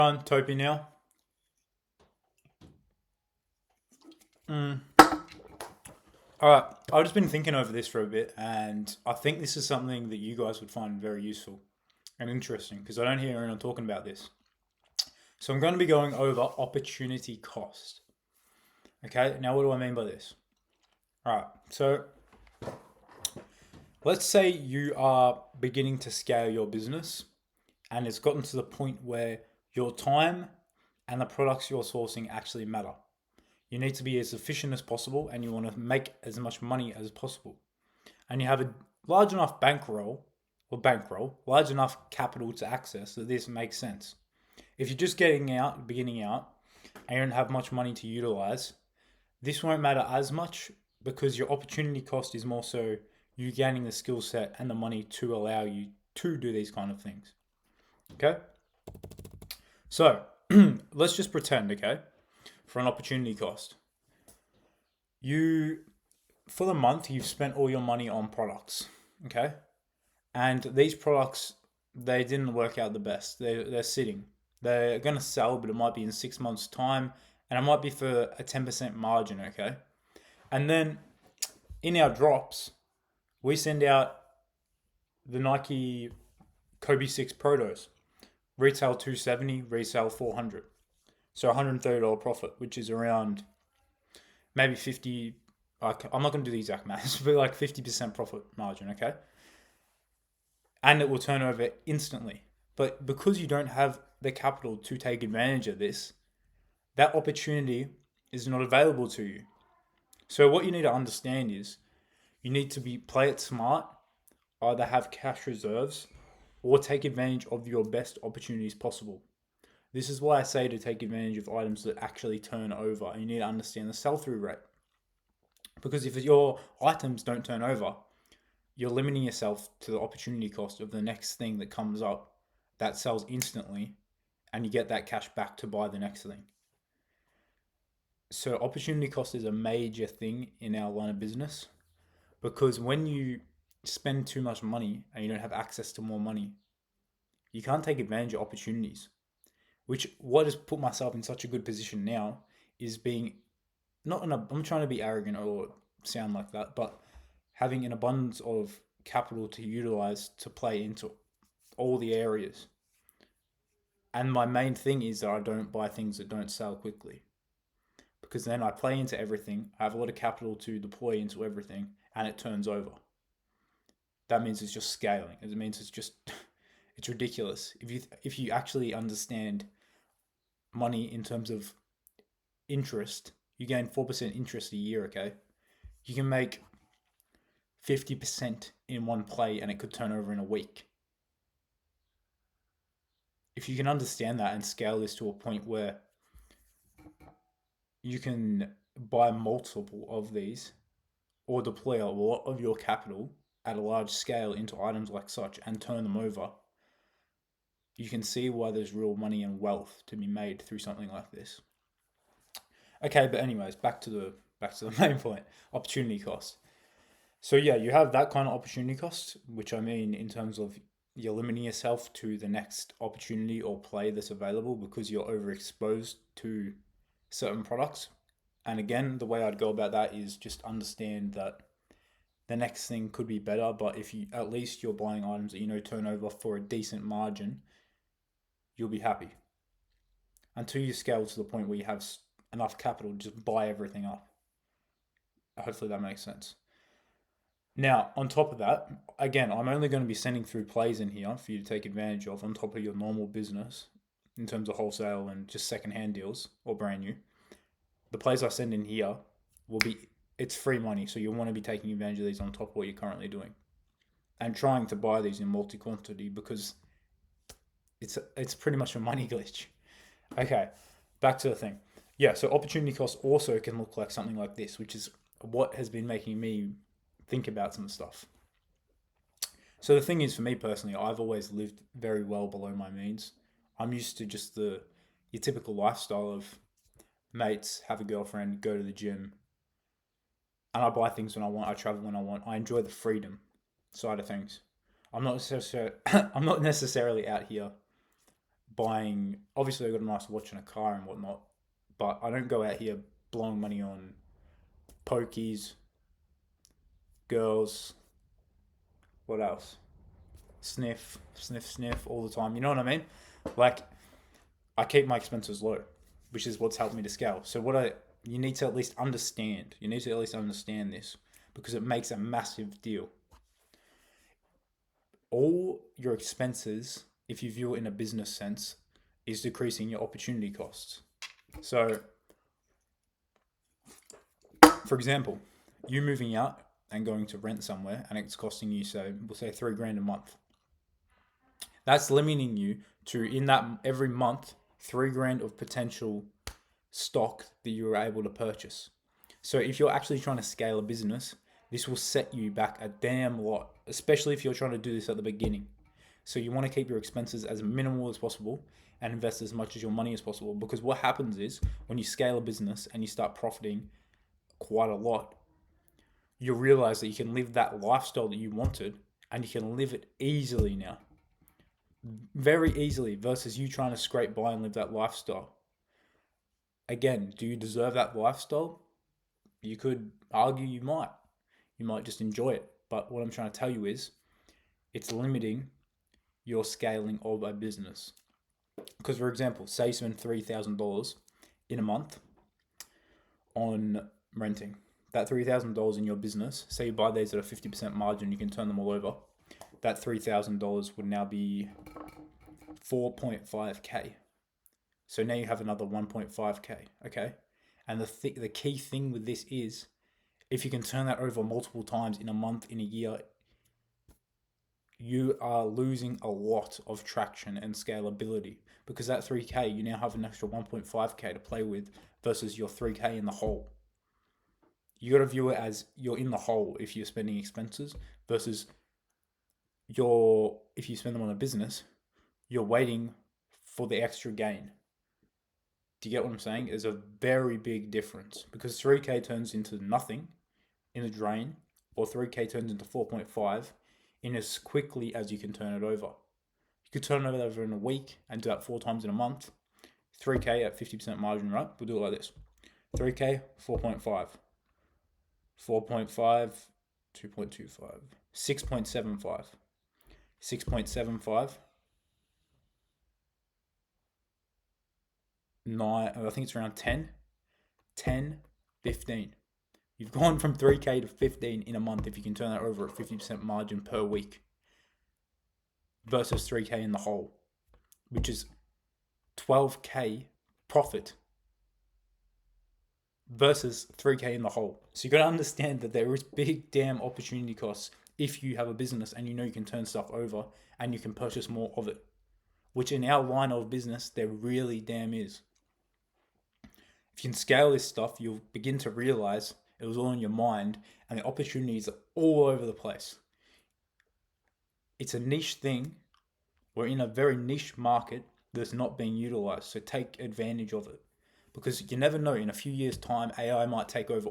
On Topian now. All right, I've just been thinking over this for a bit, and I think this is something that you guys would find very useful and interesting because I don't hear anyone talking about this. So I'm going to be going over opportunity cost. Okay, now what do I mean by this? All right, so let's say you are beginning to scale your business, and it's gotten to the point where your time and the products you're sourcing actually matter. You need to be as efficient as possible and you want to make as much money as possible. And you have a large enough large enough capital to access that this makes sense. If you're just beginning out, and you don't have much money to utilize, this won't matter as much because your opportunity cost is more so you gaining the skill set and the money to allow you to do these kind of things. Okay? So, let's just pretend, okay? For an opportunity cost. For the month, you've spent all your money on products, okay? And these products, they didn't work out the best. They're sitting. They're going to sell, but it might be in 6 months' time, and it might be for a 10% margin, okay? And then in our drops, we send out the Nike Kobe 6 Protos. Retail $270, resale $400. So $130 profit, which is around maybe 50, I'm not going to do the exact maths, but like 50% profit margin, okay? And it will turn over instantly. But because you don't have the capital to take advantage of this, that opportunity is not available to you. So what you need to understand is you need to play it smart, either have cash reserves or take advantage of your best opportunities possible. This is why I say to take advantage of items that actually turn over, and you need to understand the sell-through rate. Because if your items don't turn over, you're limiting yourself to the opportunity cost of the next thing that comes up that sells instantly, and you get that cash back to buy the next thing. So opportunity cost is a major thing in our line of business because when you spend too much money and you don't have access to more money, you can't take advantage of opportunities. What has put myself in such a good position now is being I'm trying to be arrogant or sound like that, but having an abundance of capital to utilize to play into all the areas. And my main thing is that I don't buy things that don't sell quickly. Because then I play into everything, I have a lot of capital to deploy into everything, and it turns over. That means it's just scaling. It means it's ridiculous. If you actually understand money in terms of interest, you gain 4% interest a year, okay? You can make 50% in one play and it could turn over in a week. If you can understand that and scale this to a point where you can buy multiple of these or deploy a lot of your capital at a large scale into items like such and turn them over, you can see why there's real money and wealth to be made through something like this. Okay, but anyways, back to the main point, opportunity cost. So yeah, you have that kind of opportunity cost, which I mean in terms of you're limiting yourself to the next opportunity or play that's available because you're overexposed to certain products. And again, the way I'd go about that is just understand that the next thing could be better, but if you at least you're buying items that turn over for a decent margin, you'll be happy. Until you scale to the point where you have enough capital to just buy everything up. Hopefully that makes sense. Now, on top of that, again, I'm only going to be sending through plays in here for you to take advantage of on top of your normal business in terms of wholesale and just secondhand deals or brand new. The plays I send in here it's free money, so you'll want to be taking advantage of these on top of what you're currently doing. And trying to buy these in multi-quantity because it's pretty much a money glitch. Okay, back to the thing. Yeah, so opportunity cost also can look like something like this, which is what has been making me think about some stuff. So the thing is, for me personally, I've always lived very well below my means. I'm used to just your typical lifestyle of mates, have a girlfriend, go to the gym, and I buy things when I want, I travel when I want. I enjoy the freedom side of things. I'm not necessarily out here buying, obviously I got a nice watch and a car and whatnot, but I don't go out here blowing money on pokies, girls, what else? Sniff, sniff, sniff all the time. You know what I mean? Like, I keep my expenses low, which is what's helped me to scale. So you need to at least understand. You need to at least understand this because it makes a massive deal. All your expenses, if you view it in a business sense, is decreasing your opportunity costs. So, for example, you moving out and going to rent somewhere and it's costing you, so we'll say $3,000 a month. That's limiting you to, in that every month, $3,000 of potential stock that you were able to purchase. So if you're actually trying to scale a business, this will set you back a damn lot, especially if you're trying to do this at the beginning. So you want to keep your expenses as minimal as possible and invest as much of your money as possible, because what happens is when you scale a business and you start profiting quite a lot, you'll realize that you can live that lifestyle that you wanted and you can live it easily now. Very easily, versus you trying to scrape by and live that lifestyle. Again, do you deserve that lifestyle? You could argue you might. You might just enjoy it. But what I'm trying to tell you is it's limiting your scaling of a business. Because, for example, say you spend $3,000 in a month on renting. That $3,000 in your business, say you buy these at a 50% margin, you can turn them all over. That $3,000 would now be 4.5K. So now you have another 1.5K, okay? And the key thing with this is, if you can turn that over multiple times in a month, in a year, you are losing a lot of traction and scalability, because that 3K, you now have an extra 1.5K to play with versus your 3K in the hole. You got to view it as you're in the hole if you're spending expenses versus if you spend them on a business, you're waiting for the extra gain. Do you get what I'm saying? There's a very big difference, because 3K turns into nothing in the drain, or 3K turns into 4.5 in as quickly as you can turn it over. You could turn it over in a week and do that 4 times in a month. 3K at 50% margin, right? We'll do it like this. 3K, 4.5. 4.5, 2.25. 6.75. 6.75. 9, I think it's around 10. 10, 15. You've gone from 3K to 15 in a month if you can turn that over at 50% margin per week, versus 3K in the hole, which is 12K profit versus 3K in the hole. So you got to understand that there is big damn opportunity costs if you have a business and you know you can turn stuff over and you can purchase more of it, which in our line of business, there really damn is. If you can scale this stuff, you'll begin to realize it was all in your mind and the opportunities are all over the place. It's a niche thing. We're in a very niche market that's not being utilized. So take advantage of it, because you never know. In a few years' time, AI might take over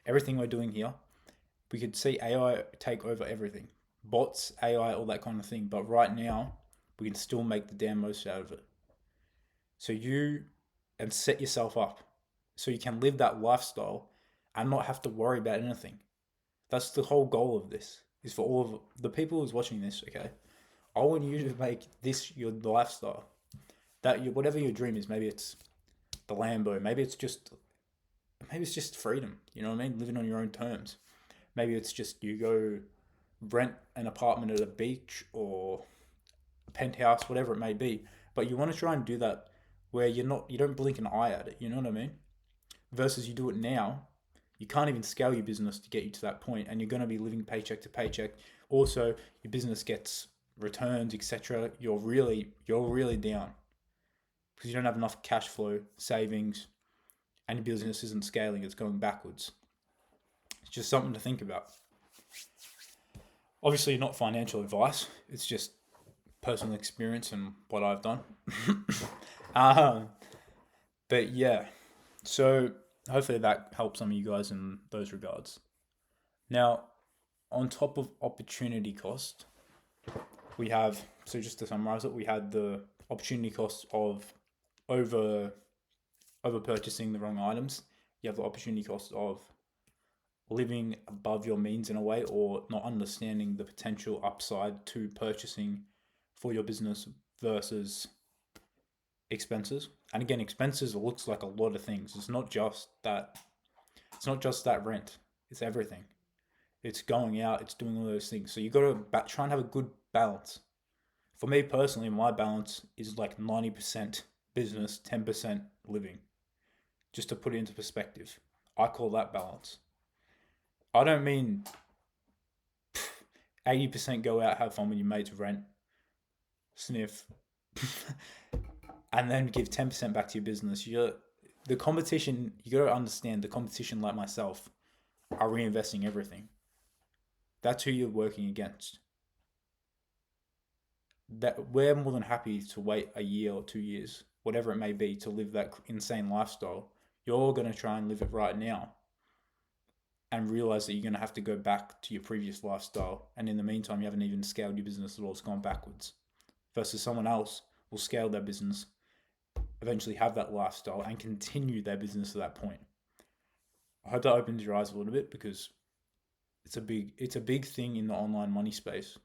everything we're doing here. We could see AI take over everything. Bots, AI, all that kind of thing. But right now, we can still make the damn most out of it. So and set yourself up so you can live that lifestyle and not have to worry about anything. That's the whole goal of this, is for all of the people who's watching this, okay? I want you to make this your lifestyle. Whatever your dream is, maybe it's the Lambo, maybe it's just freedom, you know what I mean? Living on your own terms. Maybe it's just you go rent an apartment at a beach or a penthouse, whatever it may be. But you want to try and do that where you don't blink an eye at it, you know what I mean? Versus you do it now, you can't even scale your business to get you to that point, and you're going to be living paycheck to paycheck. Also, your business gets returns, etc. You're really down because you don't have enough cash flow, savings, and your business isn't scaling, it's going backwards. It's just something to think about. Obviously, not financial advice. It's just personal experience and what I've done. But yeah, so hopefully that helps some of you guys in those regards. Now, on top of opportunity cost, we have, so just to summarize it, we had the opportunity cost of over purchasing the wrong items. You have the opportunity cost of living above your means in a way, or not understanding the potential upside to purchasing for your business versus expenses. And again, expenses looks like a lot of things. It's not just that rent. It's everything. It's going out, it's doing all those things. So you got to try and have a good balance. For me personally, my balance is like 90% business, 10% living. Just to put it into perspective, I call that balance. I don't mean 80% go out, have fun with your mates, rent, sniff, and then give 10% back to your business. The competition, you got to understand the competition, like myself, are reinvesting everything. That's who you're working against. That we're more than happy to wait a year or 2 years, whatever it may be, to live that insane lifestyle. You're going to try and live it right now and realize that you're going to have to go back to your previous lifestyle. And in the meantime, you haven't even scaled your business at all. It's gone backwards. Versus someone else will scale their business, eventually have that lifestyle, and continue their business to that point. I hope that opens your eyes a little bit, because it's a big thing in the online money space,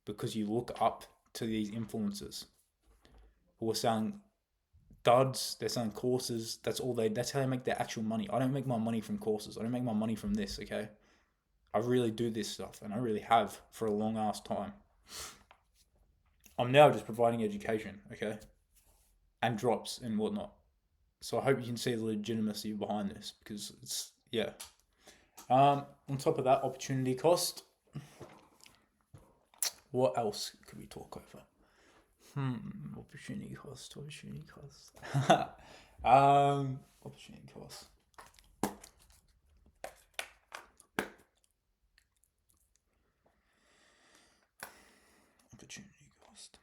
because you look up to these influencers who are selling duds, they're selling courses. That's how they make their actual money. I don't make my money from courses. I don't make my money from this, okay? I really do this stuff, and I really have for a long ass time. I'm now just providing education, okay? And drops and whatnot. So I hope you can see the legitimacy behind this, because it's, yeah. On top of that, opportunity cost. What else could we talk over? Opportunity cost. Opportunity cost. Opportunity cost. Opportunity cost.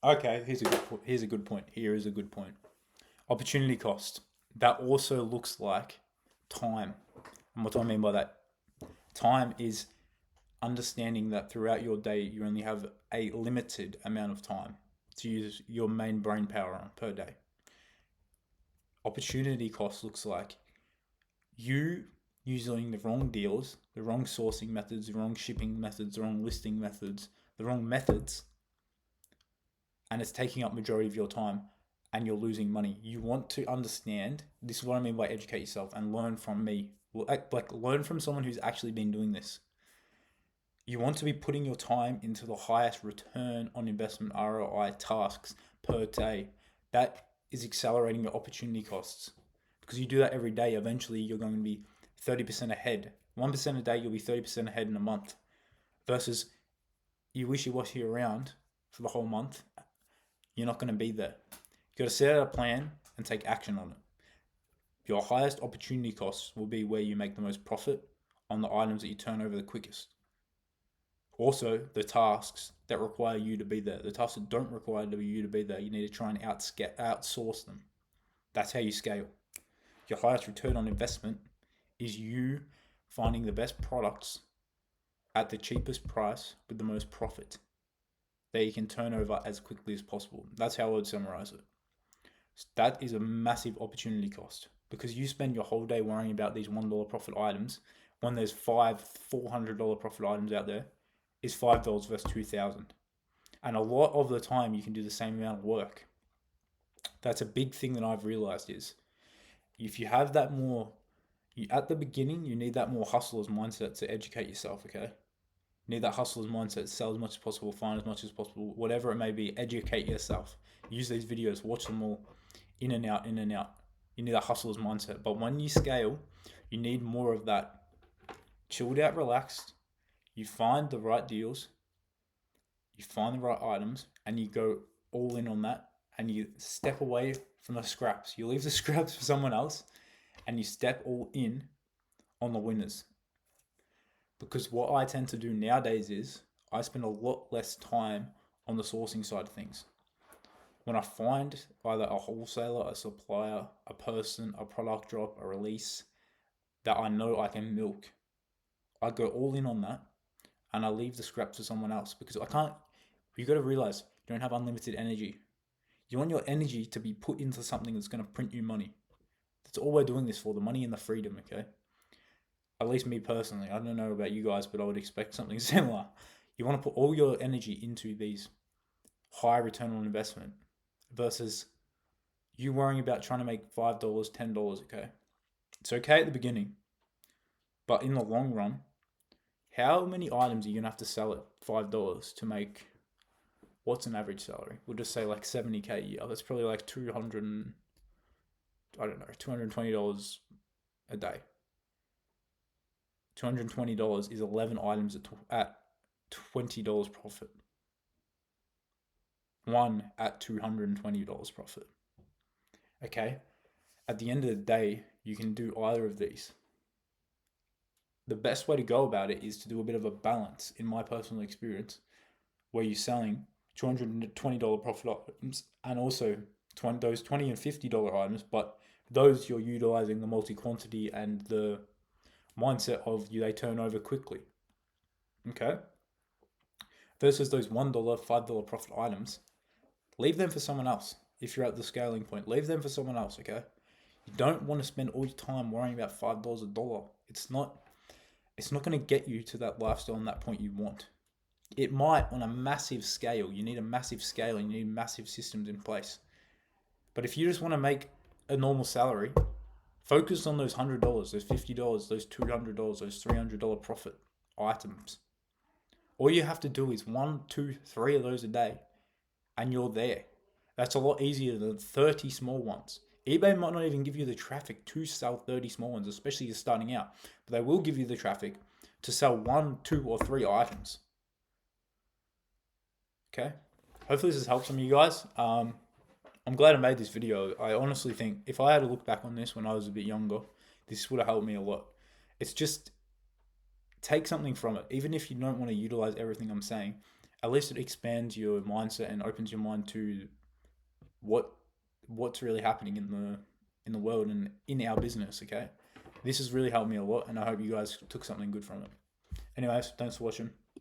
Okay, here's a good point. Here is a good point. Opportunity cost. That also looks like time. And what do I mean by that? Time is understanding that throughout your day, you only have a limited amount of time to use your main brain power on per day. Opportunity cost looks like you using the wrong deals, the wrong sourcing methods, the wrong shipping methods, the wrong listing methods, the wrong methods, and it's taking up majority of your time, and you're losing money. You want to understand, this is what I mean by educate yourself and learn from me. Like learn from someone who's actually been doing this. You want to be putting your time into the highest return on investment ROI tasks per day. That is accelerating your opportunity costs. Because you do that every day, eventually you're going to be 30% ahead. 1% a day, you'll be 30% ahead in a month. Versus you wishy-washy around for the whole month, you're not going to be there. You got to set out a plan and take action on it. Your highest opportunity costs will be where you make the most profit on the items that you turn over the quickest. Also, the tasks that require you to be there. The tasks that don't require you to be there, you need to try and outsource them. That's how you scale. Your highest return on investment is you finding the best products at the cheapest price with the most profit that you can turn over as quickly as possible. That's how I would summarize it. That is a massive opportunity cost, because you spend your whole day worrying about these $1 profit items when there's $400 profit items out there. Is $5 versus $2,000. And a lot of the time you can do the same amount of work. That's a big thing that I've realized is, if you have that more, at the beginning, you need that more hustler's mindset to educate yourself, okay? You need that hustler's mindset, sell as much as possible, find as much as possible, whatever it may be, educate yourself. Use these videos, watch them all, in and out, in and out. You need that hustler's mindset. But when you scale, you need more of that chilled out, relaxed. You find the right deals, you find the right items, and you go all in on that, and you step away from the scraps. You leave the scraps for someone else, and you step all in on the winners. Because what I tend to do nowadays is I spend a lot less time on the sourcing side of things. When I find either a wholesaler, a supplier, a person, a product drop, a release that I know I can milk, I go all in on that. and I leave the scraps to someone else because I can't. You got to realize you don't have unlimited energy. You want your energy to be put into something that's going to print you money. That's all we're doing this for, the money and the freedom, okay? At least me personally. I don't know about you guys, but I would expect something similar. You want to put all your energy into these high return on investment versus you worrying about trying to make $5, $10, okay? It's okay at the beginning, but in the long run, how many items are you going to have to sell at $5 to make what's an average salary? We'll just say like 70K a year. That's probably like $220 a day. $220 is 11 items at $20 profit. One at $220 profit. Okay? At the end of the day, you can do either of these. The best way to go about it is to do a bit of a balance, in my personal experience, where you're selling $220 profit items and also those $20 and $50 items, but those you're utilizing the multi-quantity and the mindset of they turn over quickly. Okay? Versus those $1, $5 profit items, leave them for someone else. If you're at the scaling point, leave them for someone else, okay? You don't want to spend all your time worrying about $5 a dollar. It's not going to get you to that lifestyle and that point you want. It might on a massive scale. You need a massive scale and you need massive systems in place. But if you just want to make a normal salary, focus on those $100, those $50, those $200, those $300 profit items. All you have to do is 1, 2, 3 of those a day and you're there. That's a lot easier than 30 small ones. eBay might not even give you the traffic to sell 30 small ones, especially if you're starting out. But they will give you the traffic to sell 1, 2, or 3 items. Okay? Hopefully this has helped some of you guys. I'm glad I made this video. I honestly think if I had to look back on this when I was a bit younger, this would have helped me a lot. It's just take something from it. Even if you don't want to utilize everything I'm saying, at least it expands your mindset and opens your mind to what's really happening in the world and in our business, okay? This has really helped me a lot, and I hope you guys took something good from it. Anyways, thanks for watching.